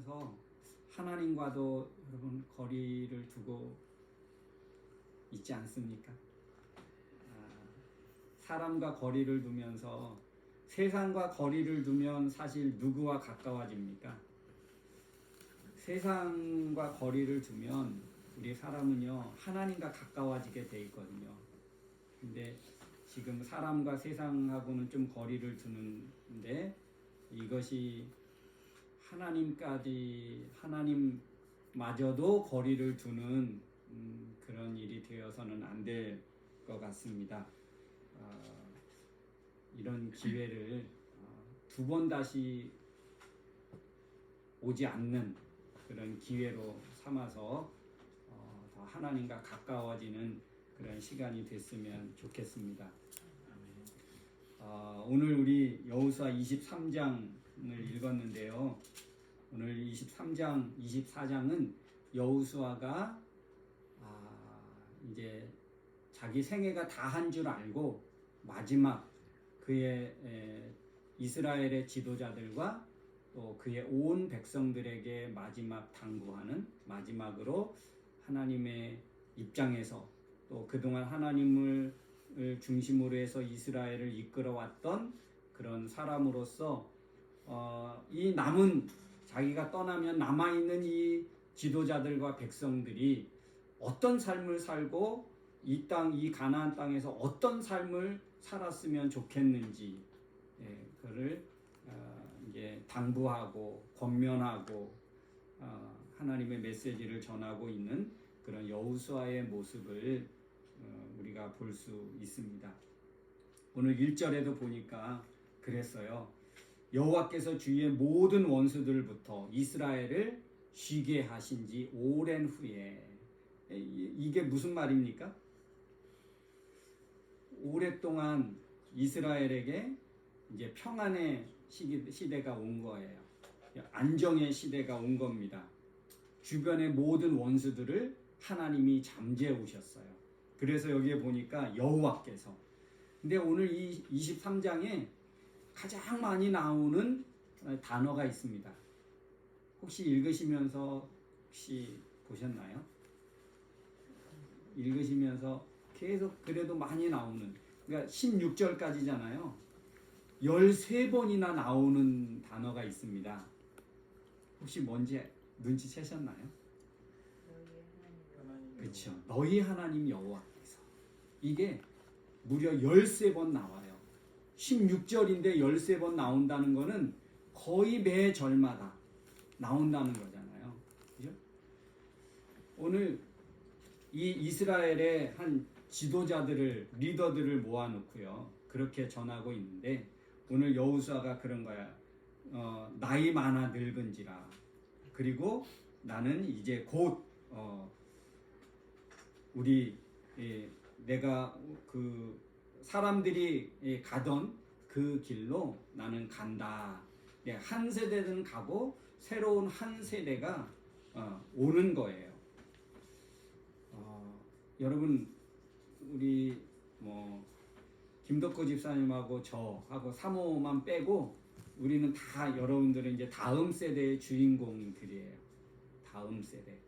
살면서 하나님과도 여러분 거리를 두고 있지 않습니까? 사람과 거리를 두면서 세상과 거리를 두면 사실 누구와 가까워집니까? 세상과 거리를 두면 우리 사람은요 하나님과 가까워지게 돼 있거든요. 근데 지금 사람과 세상하고는 좀 거리를 두는데 이것이 하나님마저도 거리를 두는 그런 일이 되어서는 안 될 것 같습니다. 이런 기회를 두 번 다시 오지 않는 그런 기회로 삼아서 더 하나님과 가까워지는 그런 시간이 됐으면 좋겠습니다. 오늘 우리 여호수아 23장을 읽었는데요. 오늘 23장, 24장은 여호수아가 이제 자기 생애가 다 한 줄 알고 마지막 그의 이스라엘의 지도자들과 또 그의 온 백성들에게 마지막 당부하는 마지막으로 하나님의 입장에서 또 그동안 하나님을 중심으로 해서 이스라엘을 이끌어왔던 그런 사람으로서 이 남은 자기가 떠나면 남아있는 이 지도자들과 백성들이 어떤 삶을 살고 이 땅, 이 가나안 땅에서 어떤 삶을 살았으면 좋겠는지 그를 이제 당부하고 권면하고 하나님의 메시지를 전하고 있는 그런 여호수아의 모습을 우리가 볼 수 있습니다. 오늘 1절에도 보니까 그랬어요. 여호와께서 주위의 모든 원수들부터 이스라엘을 쉬게 하신 지 오랜 후에 이게 무슨 말입니까? 오랫동안 이스라엘에게 이제 평안의 시대가 온 거예요. 안정의 시대가 온 겁니다. 주변의 모든 원수들을 하나님이 잠재우셨어요. 그래서 여기에 보니까 여호와께서. 근데 오늘 이 23장에 가장 많이 나오는 단어가 있습니다. 혹시 읽으시면서 혹시 보셨나요? 읽으시면서 계속 그래도 많이 나오는, 그러니까 16절까지잖아요. 13번이나 나오는 단어가 있습니다. 혹시 뭔지 눈치채셨나요? 그렇죠. 너희 하나님 여호와께서. 이게 무려 13번 나와요. 16절인데 13번 나온다는 거는 거의 매 절마다 나온다는 거잖아요. 그죠? 오늘 이 이스라엘의 한 지도자들을, 리더들을 모아놓고요. 그렇게 전하고 있는데 오늘 여호수아가 그런 거야. 나이 많아 늙은지라. 그리고 나는 이제 곧 내가 그 사람들이 가던 그 길로 나는 간다. 한 세대는 가고 새로운 한 세대가 오는 거예요. 여러분 우리 김덕호 집사님하고 저하고 사모만 빼고 우리는 다 여러분들은 이제 다음 세대의 주인공들이에요. 다음 세대.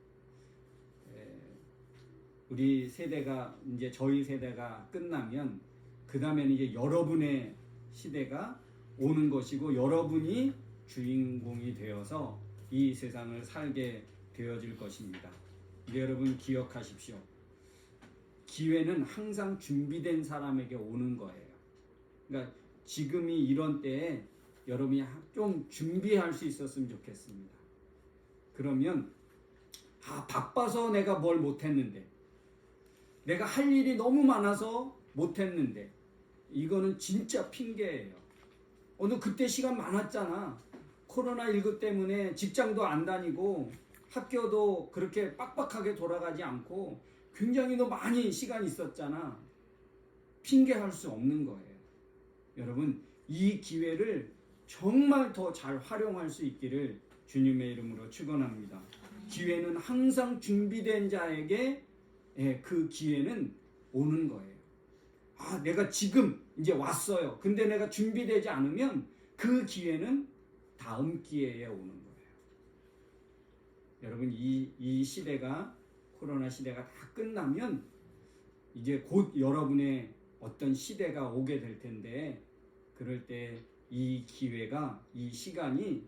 우리 세대가 이제 저희 세대가 끝나면 그 다음에는 이제 여러분의 시대가 오는 것이고 여러분이 주인공이 되어서 이 세상을 살게 되어질 것입니다. 근데 여러분 기억하십시오. 기회는 항상 준비된 사람에게 오는 거예요. 그러니까 지금이 이런 때에 여러분이 좀 준비할 수 있었으면 좋겠습니다. 그러면 바빠서 내가 뭘 못했는데, 내가 할 일이 너무 많아서 못했는데, 이거는 진짜 핑계예요. 너 그때 시간 많았잖아. 코로나19 때문에 직장도 안 다니고 학교도 그렇게 빡빡하게 돌아가지 않고 굉장히 더 많이 시간이 있었잖아. 핑계할 수 없는 거예요. 여러분 이 기회를 정말 더 잘 활용할 수 있기를 주님의 이름으로 축원합니다. 기회는 항상 준비된 자에게 그 기회는 오는 거예요. 내가 지금 이제 왔어요. 근데 내가 준비되지 않으면 그 기회는 다음 기회에 오는 거예요. 여러분 이 시대가 코로나 시대가 다 끝나면 이제 곧 여러분의 어떤 시대가 오게 될 텐데 그럴 때 이 기회가 이 시간이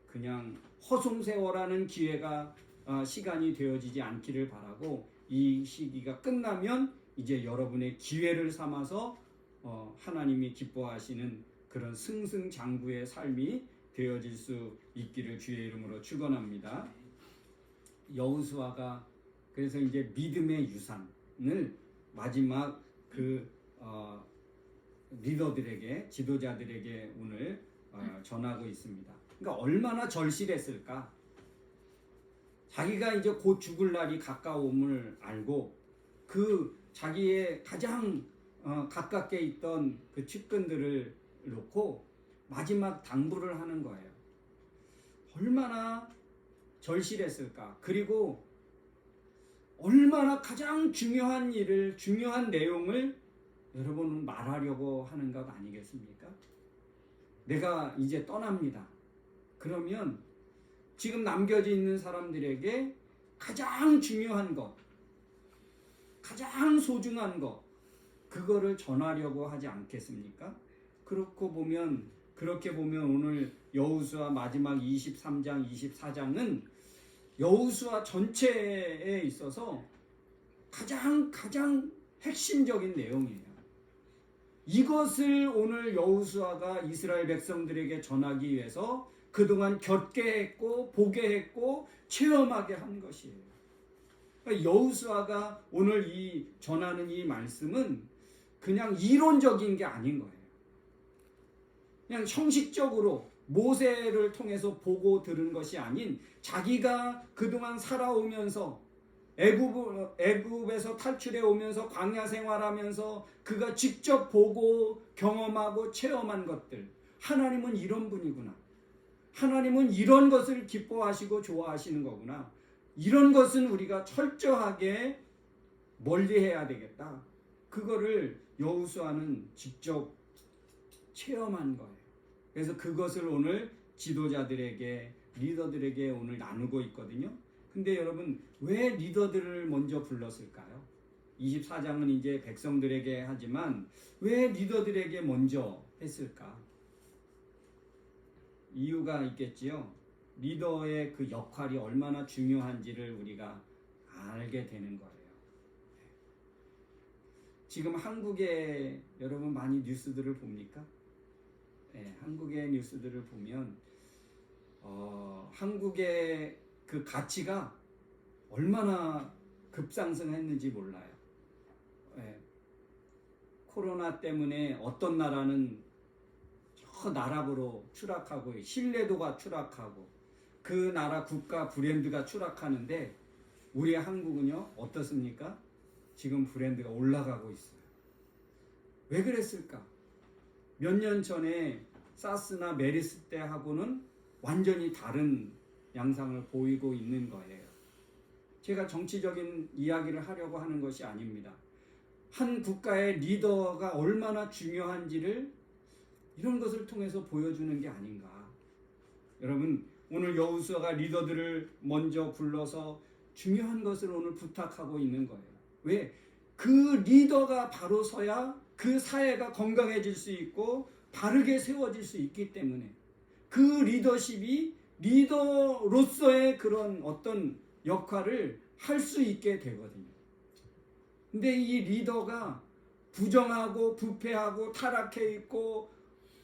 그냥 허송세월하는 기회가 시간이 되어지지 않기를 바라고 이 시기가 끝나면 이제 여러분의 기회를 삼아서 하나님이 기뻐하시는 그런 승승장구의 삶이 되어질 수 있기를 주의 이름으로 축원합니다. 여호수아가 그래서 이제 믿음의 유산을 마지막 리더들에게 지도자들에게 오늘 전하고 있습니다. 그러니까 얼마나 절실했을까? 자기가 이제 곧 죽을 날이 가까움을 알고 그 자기의 가장 가깝게 있던 그 측근들을 놓고 마지막 당부를 하는 거예요. 얼마나 절실했을까? 그리고 얼마나 가장 중요한 일을, 중요한 내용을 여러분은 말하려고 하는 것 아니겠습니까? 내가 이제 떠납니다. 그러면 지금 남겨져 있는 사람들에게 가장 중요한 것, 가장 소중한 것, 그거를 전하려고 하지 않겠습니까? 그렇게 보면 오늘 여호수아 마지막 23장, 24장은 여호수아 전체에 있어서 가장 핵심적인 내용이에요. 이것을 오늘 여호수아가 이스라엘 백성들에게 전하기 위해서 그동안 겪게 했고 보게 했고 체험하게 한 것이에요. 그러니까 여호수아가 오늘 전하는 이 말씀은 그냥 이론적인 게 아닌 거예요. 그냥 형식적으로 모세를 통해서 보고 들은 것이 아닌 자기가 그동안 살아오면서 애굽에서 탈출해 오면서 광야 생활하면서 그가 직접 보고 경험하고 체험한 것들. 하나님은 이런 분이구나. 하나님은 이런 것을 기뻐하시고 좋아하시는 거구나. 이런 것은 우리가 철저하게 멀리해야 되겠다. 그거를 여호수아는 직접 체험한 거예요. 그래서 그것을 오늘 지도자들에게, 리더들에게 오늘 나누고 있거든요. 근데 여러분, 왜 리더들을 먼저 불렀을까요? 24장은 이제 백성들에게 하지만 왜 리더들에게 먼저 했을까? 이유가 있겠지요. 리더의 그 역할이 얼마나 중요한지를 우리가 알게 되는 거예요. 지금 한국에 여러분 많이 뉴스들을 봅니까? 네, 한국의 뉴스들을 보면 한국의 그 가치가 얼마나 급상승했는지 몰라요. 네, 코로나 때문에 어떤 나라는 저 나락으로 추락하고 신뢰도가 추락하고 그 나라 국가 브랜드가 추락하는데 우리 한국은요 어떻습니까? 지금 브랜드가 올라가고 있어요. 왜 그랬을까? 몇 년 전에 사스나 메르스 때하고는 완전히 다른 양상을 보이고 있는 거예요. 제가 정치적인 이야기를 하려고 하는 것이 아닙니다. 한 국가의 리더가 얼마나 중요한지를 이런 것을 통해서 보여주는 게 아닌가. 여러분, 오늘 여호수아가 리더들을 먼저 불러서 중요한 것을 오늘 부탁하고 있는 거예요. 왜? 그 리더가 바로 서야 그 사회가 건강해질 수 있고 바르게 세워질 수 있기 때문에 그 리더십이 리더로서의 그런 어떤 역할을 할 수 있게 되거든요. 근데 이 리더가 부정하고 부패하고 타락해 있고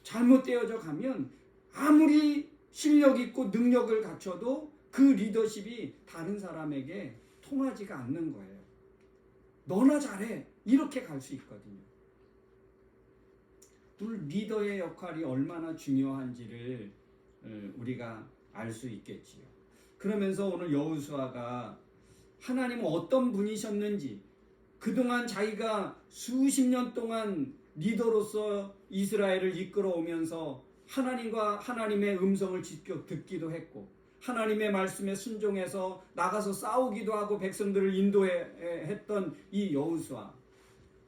잘못되어져 가면 아무리 실력 있고 능력을 갖춰도 그 리더십이 다른 사람에게 통하지가 않는 거예요. 너나 잘해. 이렇게 갈 수 있거든요. 오늘 리더의 역할이 얼마나 중요한지를 우리가 알 수 있겠지요. 그러면서 오늘 여호수아가 하나님은 어떤 분이셨는지 그동안 자기가 수십 년 동안 리더로서 이스라엘을 이끌어오면서 하나님과 하나님의 음성을 직접 듣기도 했고 하나님의 말씀에 순종해서 나가서 싸우기도 하고 백성들을 인도했던 이 여호수아,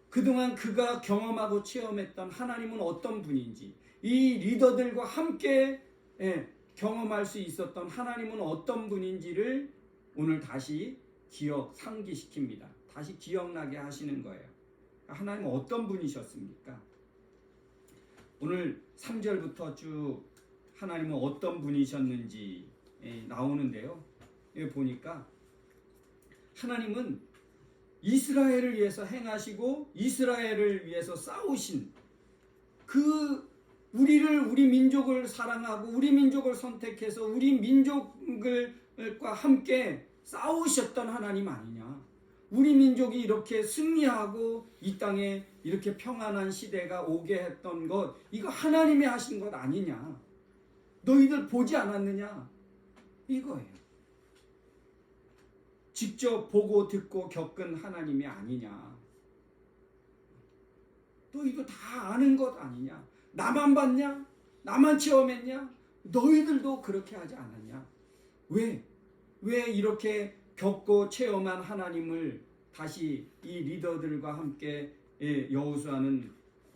그동안 그가 경험하고 체험했던 하나님은 어떤 분인지, 이 리더들과 함께 경험할 수 있었던 하나님은 어떤 분인지를 오늘 다시 상기시킵니다. 다시 기억나게 하시는 거예요. 하나님은 어떤 분이셨습니까? 오늘 3절부터 쭉 하나님은 어떤 분이셨는지 나오는데요. 여기 보니까 하나님은 이스라엘을 위해서 행하시고 이스라엘을 위해서 싸우신 우리 민족을 사랑하고 우리 민족을 선택해서 우리 민족과 함께 싸우셨던 하나님 아니냐. 우리 민족이 이렇게 승리하고 이 땅에 이렇게 평안한 시대가 오게 했던 것, 이거 하나님이 하신 것 아니냐. 너희들 보지 않았느냐. 이거예요. 직접 보고 듣고 겪은 하나님이 아니냐. 너희도 다 아는 것 아니냐. 나만 봤냐? 나만 체험했냐? 너희들도 그렇게 하지 않았냐? 왜 이렇게 겪고 체험한 하나님을 다시 이 리더들과 함께 여호수아는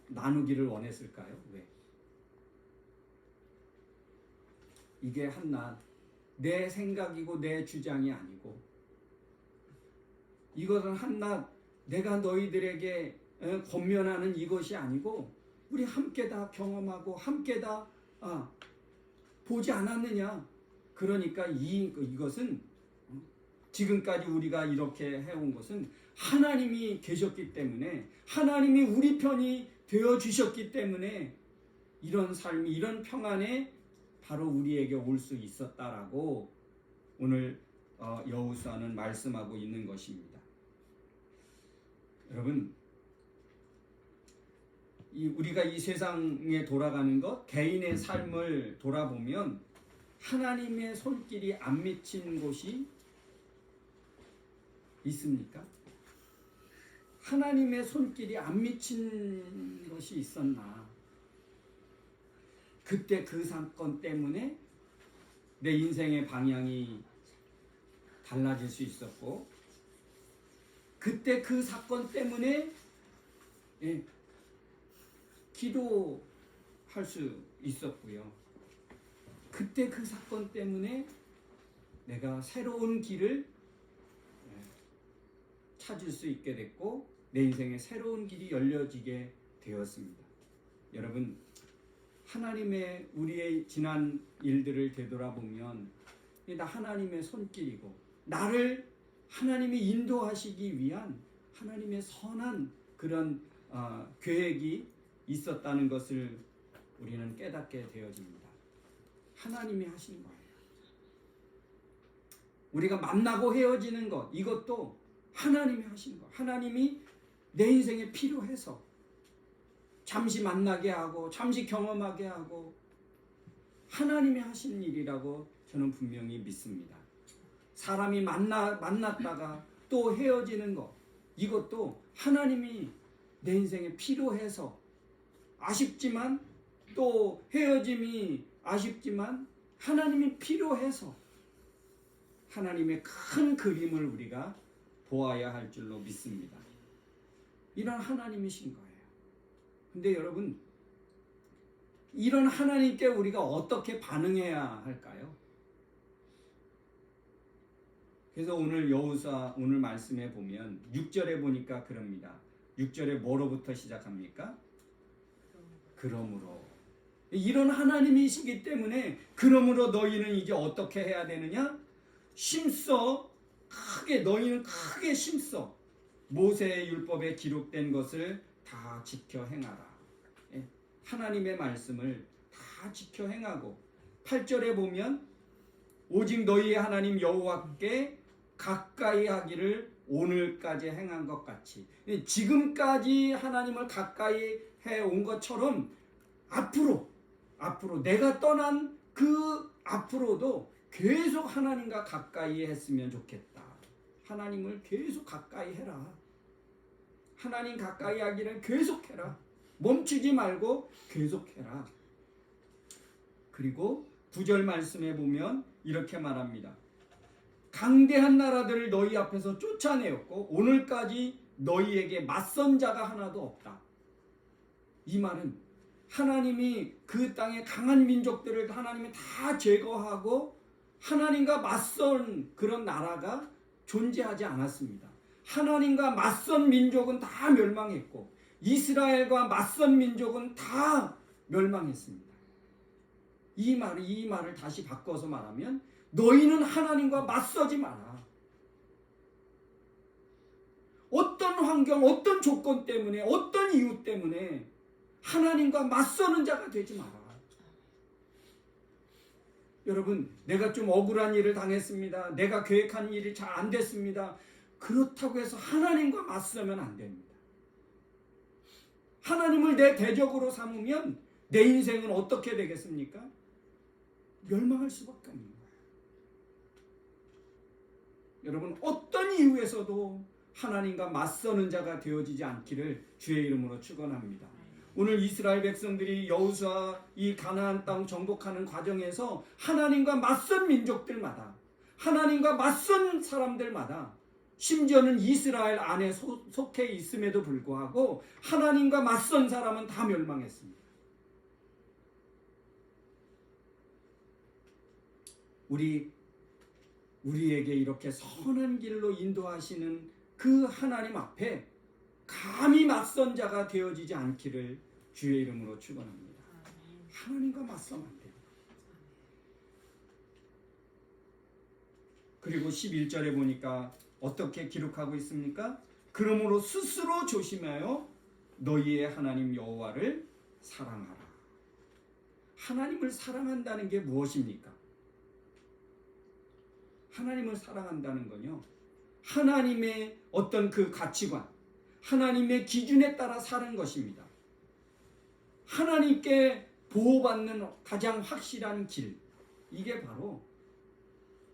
나누기를 원했을까요? 왜? 이게 한낱 내 생각이고 내 주장이 아니고, 이것은 한낱 내가 너희들에게 권면하는 이것이 아니고 우리 함께 다 경험하고 함께 다 보지 않았느냐. 그러니까 이것은 지금까지 우리가 이렇게 해온 것은 하나님이 계셨기 때문에, 하나님이 우리 편이 되어주셨기 때문에 이런 삶이, 이런 평안에 바로 우리에게 올 수 있었다라고 오늘 여호수아는 말씀하고 있는 것입니다. 여러분, 우리가 이 세상에 돌아가는 것, 개인의 삶을 돌아보면 하나님의 손길이 안 미친 곳이 있습니까? 하나님의 손길이 안 미친 것이 있었나? 그때 그 사건 때문에 내 인생의 방향이 달라질 수 있었고, 그때 그 사건 때문에 기도할 수 있었고요. 그때 그 사건 때문에 내가 새로운 길을 찾을 수 있게 됐고 내 인생에 새로운 길이 열려지게 되었습니다. 여러분, 하나님의 우리의 지난 일들을 되돌아보면 다 하나님의 손길이고 나를 하나님이 인도하시기 위한 하나님의 선한 그런 계획이 있었다는 것을 우리는 깨닫게 되어집니다. 하나님이 하신 거예요. 우리가 만나고 헤어지는 것, 이것도 하나님이 하신 거. 하나님이 내 인생에 필요해서 잠시 만나게 하고 잠시 경험하게 하고 하나님이 하시는 일이라고 저는 분명히 믿습니다. 사람이 만났다가 또 헤어지는 것, 이것도 하나님이 내 인생에 필요해서 아쉽지만, 또 헤어짐이 아쉽지만 하나님이 필요해서 하나님의 큰 그림을 우리가 보아야 할 줄로 믿습니다. 이런 하나님이신 거예요. 근데 여러분, 이런 하나님께 우리가 어떻게 반응해야 할까요? 그래서 오늘 여호수아 오늘 말씀에 보면 6절에 보니까 그럽니다. 6절에 뭐로부터 시작합니까? 그러므로. 이런 하나님이시기 때문에 그러므로 너희는 이제 어떻게 해야 되느냐? 심써, 너희는 크게 심써 모세의 율법에 기록된 것을 다 지켜 행하라. 하나님의 말씀을 다 지켜 행하고, 8절에 보면 오직 너희의 하나님 여호와께 가까이 하기를 오늘까지 행한 것 같이, 지금까지 하나님을 가까이 해온 것처럼 앞으로 내가 떠난 그 앞으로도 계속 하나님과 가까이 했으면 좋겠다. 하나님을 계속 가까이 해라. 하나님 가까이 하기를 계속해라. 멈추지 말고 계속해라. 그리고 9절 말씀에 보면 이렇게 말합니다. 강대한 나라들을 너희 앞에서 쫓아내었고 오늘까지 너희에게 맞선 자가 하나도 없다. 이 말은 하나님이 그 땅의 강한 민족들을 하나님이 다 제거하고 하나님과 맞선 그런 나라가 존재하지 않았습니다. 하나님과 맞선 민족은 다 멸망했고 이스라엘과 맞선 민족은 다 멸망했습니다. 이 말을 다시 바꿔서 말하면 너희는 하나님과 맞서지 마라. 어떤 환경, 어떤 조건 때문에, 어떤 이유 때문에 하나님과 맞서는 자가 되지 마라. 여러분, 내가 좀 억울한 일을 당했습니다. 내가 계획한 일이 잘 안 됐습니다. 그렇다고 해서 하나님과 맞서면 안 됩니다. 하나님을 내 대적으로 삼으면 내 인생은 어떻게 되겠습니까? 멸망할 수밖에 없는 거예요. 여러분, 어떤 이유에서도 하나님과 맞서는 자가 되어지지 않기를 주의 이름으로 축원합니다. 오늘 이스라엘 백성들이 여호수아 이 가나안 땅 정복하는 과정에서 하나님과 맞선 민족들마다, 하나님과 맞선 사람들마다, 심지어는 이스라엘 안에 속해 있음에도 불구하고 하나님과 맞선 사람은 다 멸망했습니다. 우리에게 이렇게 선한 길로 인도하시는 그 하나님 앞에 감히 맞선 자가 되어지지 않기를 주의 이름으로 축원합니다. 하나님과 맞서면 안 돼요. 그리고 11절에 보니까 어떻게 기록하고 있습니까? 그러므로 스스로 조심하여 너희의 하나님 여호와를 사랑하라. 하나님을 사랑한다는 게 무엇입니까? 하나님을 사랑한다는 건요, 하나님의 어떤 그 가치관, 하나님의 기준에 따라 사는 것입니다. 하나님께 보호받는 가장 확실한 길, 이게 바로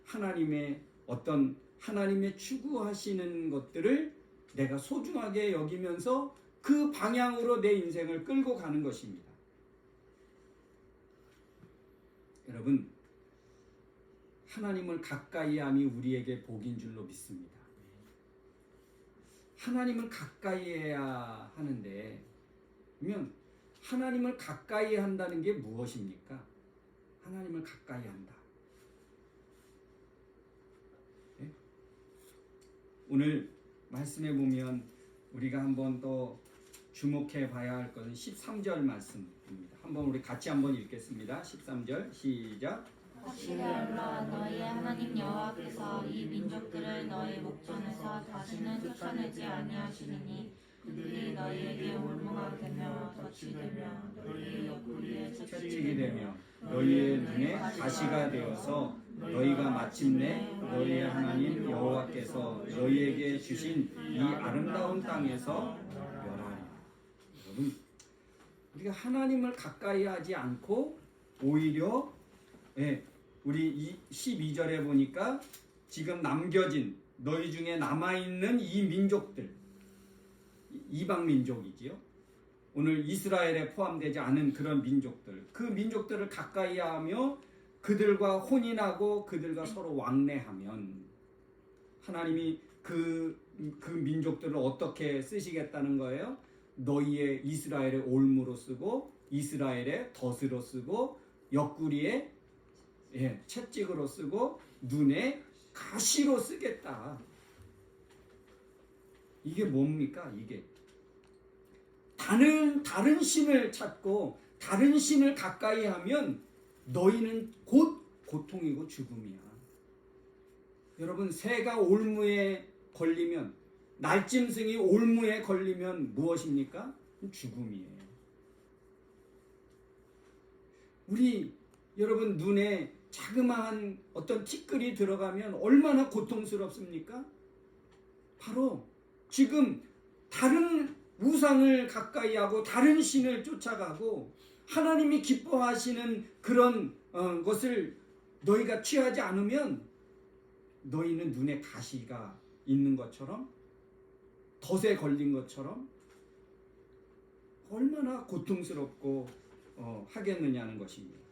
하나님의 어떤 하나님의 추구하시는 것들을 내가 소중하게 여기면서 그 방향으로 내 인생을 끌고 가는 것입니다. 여러분, 하나님을 가까이 함이 우리에게 복인 줄로 믿습니다. 하나님을 가까이 해야 하는데, 그러면 하나님을 가까이 한다는 게 무엇입니까? 하나님을 가까이 한다. 네? 오늘 말씀해 보면 우리가 한번 또 주목해 봐야 할 것은 13절 말씀입니다. 한번 우리 같이 한번 읽겠습니다. 13절 시작. 확실히 알라. 너희의 하나님 여호와께서 이 민족들을 너희 목전에서 다시는 쫓아내지 아니하시리니 그들이 너희에게 올무가 되며 덫이 되며 너희의 옆구리에 채찍이 되며 너희의 눈에 가시가 되어서 너희가 마침내 너희의 하나님 여호와께서 너희에게 주신 이 아름다운 땅에서 멸하리라. 여러분, 우리가 하나님을 가까이 하지 않고 오히려 우리 12절에 보니까 지금 남겨진 너희 중에 남아있는 이 민족들, 이방 민족이지요. 오늘 이스라엘에 포함되지 않은 그런 민족들, 그 민족들을 가까이 하며 그들과 혼인하고 그들과 서로 왕래하면 하나님이 그 민족들을 어떻게 쓰시겠다는 거예요? 너희의 이스라엘의 올무로 쓰고 이스라엘의 덫으로 쓰고 옆구리에 채찍으로 쓰고 눈에 가시로 쓰겠다. 이게 뭡니까? 이게 다른 신을 찾고 다른 신을 가까이 하면 너희는 곧 고통이고 죽음이야. 여러분, 새가 올무에 걸리면, 날짐승이 올무에 걸리면 무엇입니까? 죽음이에요. 여러분 눈에 자그마한 어떤 티끌이 들어가면 얼마나 고통스럽습니까? 바로 지금 다른 우상을 가까이 하고 다른 신을 쫓아가고 하나님이 기뻐하시는 그런 것을 너희가 취하지 않으면 너희는 눈에 가시가 있는 것처럼, 덫에 걸린 것처럼 얼마나 고통스럽고 하겠느냐는 것입니다.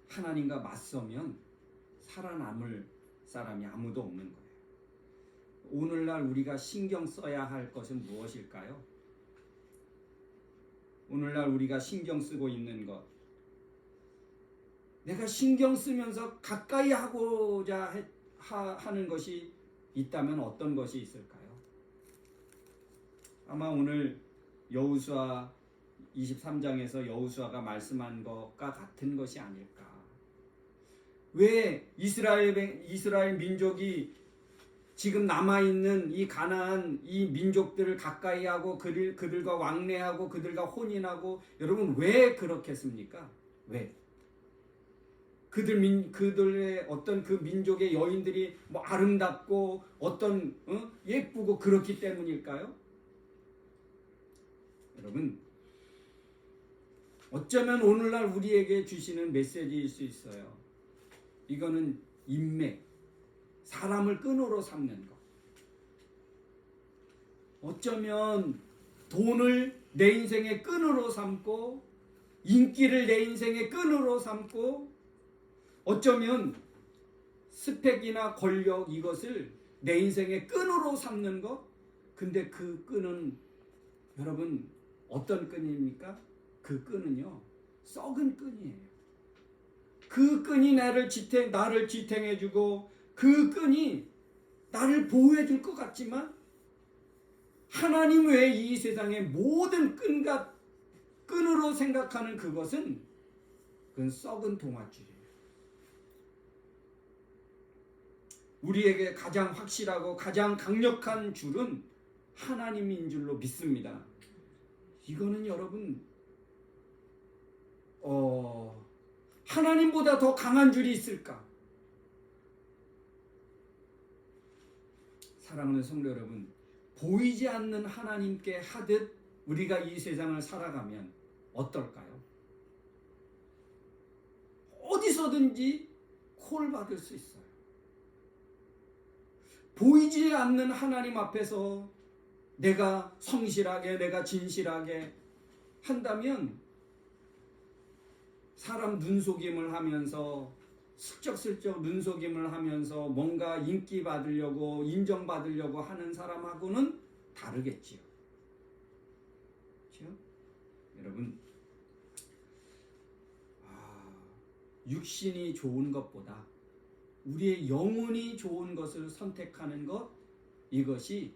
하나님과 맞서면 살아남을 사람이 아무도 없는 거예요. 오늘날 우리가 신경 써야 할 것은 무엇일까요? 오늘날 우리가 신경 쓰고 있는 것, 내가 신경 쓰면서 가까이 하고자 하는 것이 있다면 어떤 것이 있을까요? 아마 오늘 여호수아 23장에서 여호수아가 말씀한 것과 같은 것이 아닐까. 왜 이스라엘 민족이 지금 남아있는 이 가나안 이 민족들을 가까이 하고 그들과 왕래하고 그들과 혼인하고, 여러분 왜 그렇게 했습니까? 왜? 그들의 어떤 그 민족의 여인들이 뭐 아름답고 어떤 예쁘고 그렇기 때문일까요? 여러분, 어쩌면 오늘날 우리에게 주시는 메시지일 수 있어요. 이거는 인맥, 사람을 끈으로 삼는 것. 어쩌면 돈을 내 인생의 끈으로 삼고, 인기를 내 인생의 끈으로 삼고, 어쩌면 스펙이나 권력, 이것을 내 인생의 끈으로 삼는 것. 근데 그 끈은 여러분 어떤 끈입니까? 그 끈은요, 썩은 끈이에요. 그 끈이 나를 지탱해주고, 그 끈이 나를 보호해줄 것 같지만, 하나님 외에 이 세상의 모든 끈으로 생각하는 그것은 썩은 동아줄이에요. 우리에게 가장 확실하고 가장 강력한 줄은 하나님인 줄로 믿습니다. 이거는 여러분 하나님보다 더 강한 줄이 있을까? 사랑하는 성도 여러분, 보이지 않는 하나님께 하듯 우리가 이 세상을 살아가면 어떨까요? 어디서든지 콜 받을 수 있어요. 보이지 않는 하나님 앞에서 내가 성실하게, 내가 진실하게 한다면 사람 눈속임을 하면서, 슬쩍슬쩍 눈속임을 하면서 뭔가 인기 받으려고, 인정받으려고 하는 사람하고는 다르겠지요. 그렇죠? 여러분, 육신이 좋은 것보다 우리의 영혼이 좋은 것을 선택하는 것, 이것이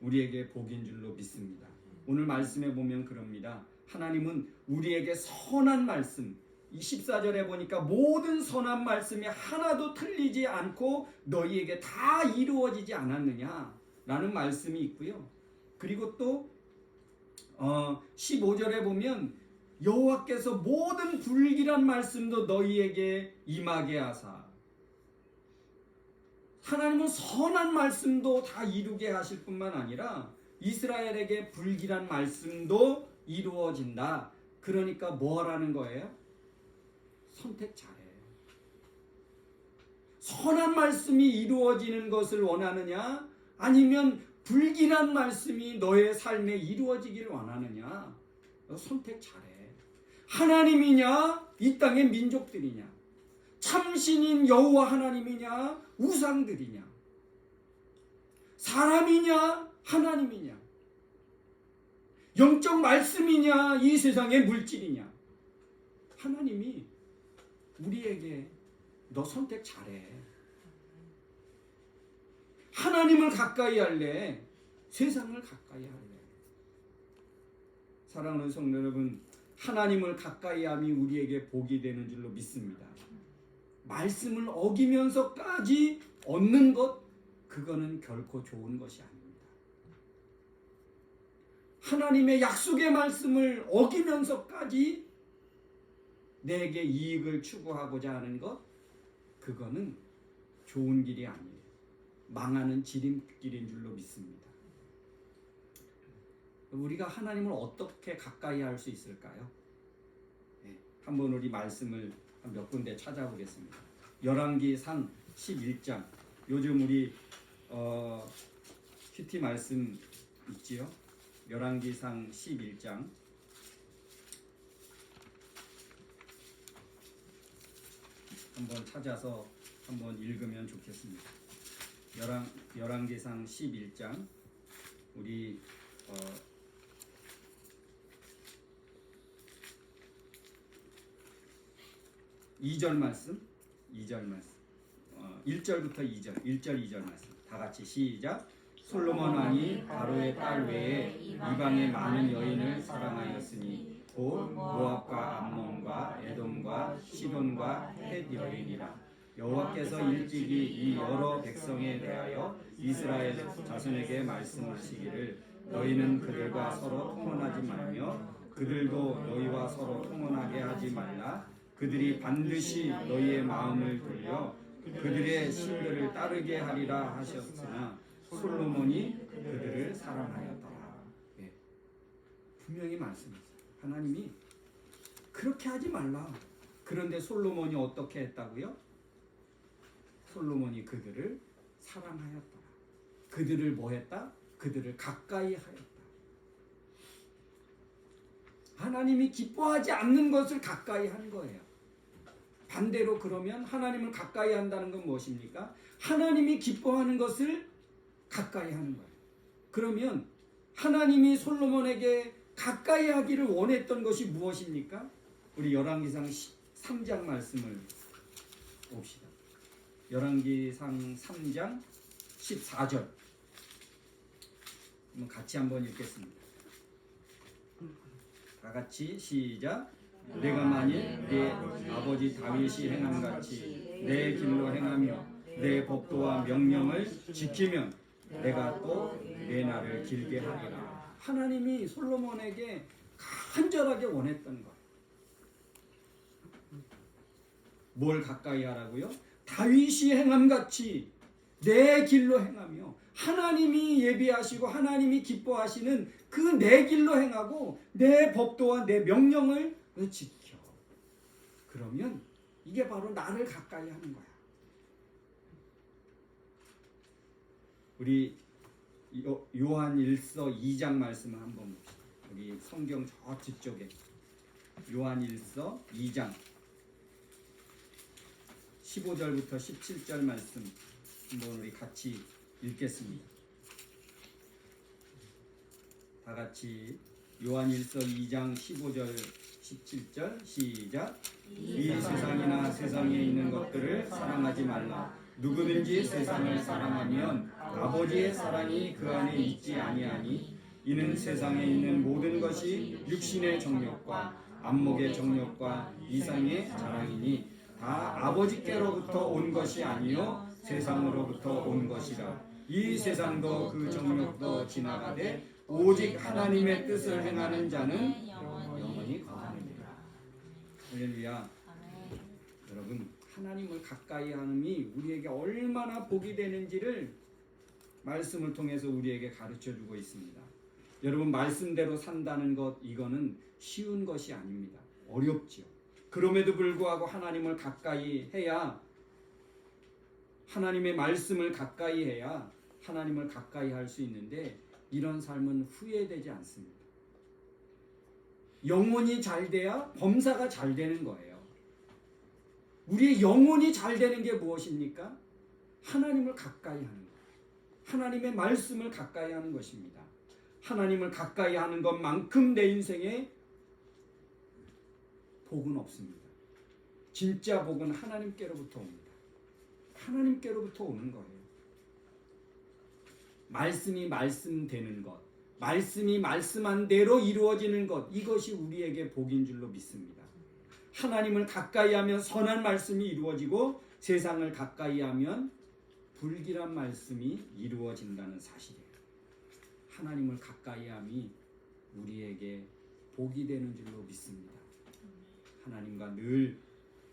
우리에게 복인 줄로 믿습니다. 오늘 말씀에 보면 그럽니다. 하나님은 우리에게 선한 말씀, 14절에 보니까 모든 선한 말씀이 하나도 틀리지 않고 너희에게 다 이루어지지 않았느냐 라는 말씀이 있고요. 그리고 또 15절에 보면 여호와께서 모든 불길한 말씀도 너희에게 임하게 하사, 하나님은 선한 말씀도 다 이루게 하실 뿐만 아니라 이스라엘에게 불길한 말씀도 이루어진다. 그러니까 뭐 하라는 거예요? 선택 잘해. 선한 말씀이 이루어지는 것을 원하느냐, 아니면 불길한 말씀이 너의 삶에 이루어지기를 원하느냐? 너 선택 잘해. 하나님이냐, 이 땅의 민족들이냐, 참신인 여호와 하나님이냐, 우상들이냐, 사람이냐, 하나님이냐, 영적 말씀이냐, 이 세상의 물질이냐. 하나님이 우리에게 너 선택 잘해. 하나님을 가까이 할래? 세상을 가까이 할래? 사랑하는 성도 여러분, 하나님을 가까이 함이 우리에게 복이 되는 줄로 믿습니다. 말씀을 어기면서까지 얻는 것, 그거는 결코 좋은 것이 아닙니다. 하나님의 약속의 말씀을 어기면서까지 내게 이익을 추구하고자 하는 것, 그거는 좋은 길이 아니에요. 망하는 지름길인 줄로 믿습니다. 우리가 하나님을 어떻게 가까이 할 수 있을까요? 네, 한번 우리 말씀을 몇 군데 찾아보겠습니다. 열왕기상 11장. 요즘 우리 큐티 말씀 있지요? 열왕기상 11장. 한번 찾아서 한번 읽으면 좋겠습니다. 열왕기상 11장. 우리 2절 말씀. 1절부터 2절. 1절 2절 말씀. 다 같이 시작. 솔로몬 왕이 바로의 딸 외에 이방의 많은 여인을 사랑하였으니 곧 모압과 암몬과 에돔과 시돈과 헷 여인이라. 여호와께서 일찍이 이 여러 백성에 대하여 이스라엘 자손에게 말씀하시기를 너희는 그들과 서로 통혼하지 말며 그들도 너희와 서로 통혼하게 하지 말라. 그들이 반드시 너희의 마음을 돌려 그들의 신들을 따르게 하리라 하셨으나 솔로몬이 그들을 사랑하였더라. 예. 분명히 말씀했어요. 하나님이 그렇게 하지 말라. 그런데 솔로몬이 어떻게 했다고요? 솔로몬이 그들을 사랑하였더라. 그들을 뭐 했다? 그들을 가까이 하였다. 하나님이 기뻐하지 않는 것을 가까이 한 거예요. 반대로 그러면 하나님을 가까이 한다는 건 무엇입니까? 하나님이 기뻐하는 것을 가까이 하는 거예요. 그러면 하나님이 솔로몬에게 가까이 하기를 원했던 것이 무엇입니까? 우리 열왕기상 3장 말씀을 봅시다. 열왕기상 3장 14절 같이 한번 읽겠습니다. 다 같이 시작. 내가 만일 내 아버지 다윗이 행함같이 내 길로 행하며 내 법도와 명령을 지키면 내가 또 내 날을 길게 하리라. 하나님이 솔로몬에게 간절하게 원했던 것. 뭘 가까이 하라고요? 다윗이 행함같이 내 길로 행하며 하나님이 예비하시고 하나님이 기뻐하시는 그 내 길로 행하고 내 법도와 내 명령을 지켜. 그러면 이게 바로 나를 가까이 하는 거야. 우리 요한 1서 2장 말씀을 한번 봅시다. 우리 성경 저 뒤쪽에 요한 1서 2장 15절부터 17절 말씀 한번 우리 같이 읽겠습니다. 다 같이 요한 1서 2장 15절 17절 시작. 이 세상이나 세상에 있는 것들을 사랑하지 말라. 누구든지 세상을 사랑하면 아버지의 사랑이 그 안에 있지 아니하니 이는 세상에 있는 모든 것이 육신의 정욕과 안목의 정욕과 이상의 자랑이니 다 아버지께로부터 온 것이 아니요 세상으로부터 온 것이라. 이 세상도 그 정욕도 지나가되 오직 하나님의 뜻을 행하는 자는 영원히 거하느니라. 할렐루야. 여러분, 하나님을 가까이 하는이 우리에게 얼마나 복이 되는지를 말씀을 통해서 우리에게 가르쳐주고 있습니다. 여러분, 말씀대로 산다는 것, 이거는 쉬운 것이 아닙니다. 어렵지요. 그럼에도 불구하고 하나님을 가까이 해야, 하나님의 말씀을 가까이 해야 하나님을 가까이 할 수 있는데, 이런 삶은 후회되지 않습니다. 영혼이 잘 돼야 범사가 잘 되는 거예요. 우리의 영혼이 잘 되는 게 무엇입니까? 하나님을 가까이 하는 것. 하나님의 말씀을 가까이 하는 것입니다. 하나님을 가까이 하는 것만큼 내 인생에 복은 없습니다. 진짜 복은 하나님께로부터 옵니다. 하나님께로부터 오는 거예요. 말씀이 말씀되는 것, 말씀이 말씀한 대로 이루어지는 것, 이것이 우리에게 복인 줄로 믿습니다. 하나님을 가까이 하면 선한 말씀이 이루어지고 세상을 가까이 하면 불길한 말씀이 이루어진다는 사실이에요. 하나님을 가까이 함이 우리에게 복이 되는 줄로 믿습니다. 하나님과 늘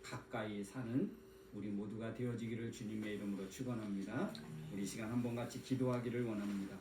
가까이 사는 우리 모두가 되어지기를 주님의 이름으로 축원합니다. 우리 시간 한번 같이 기도하기를 원합니다.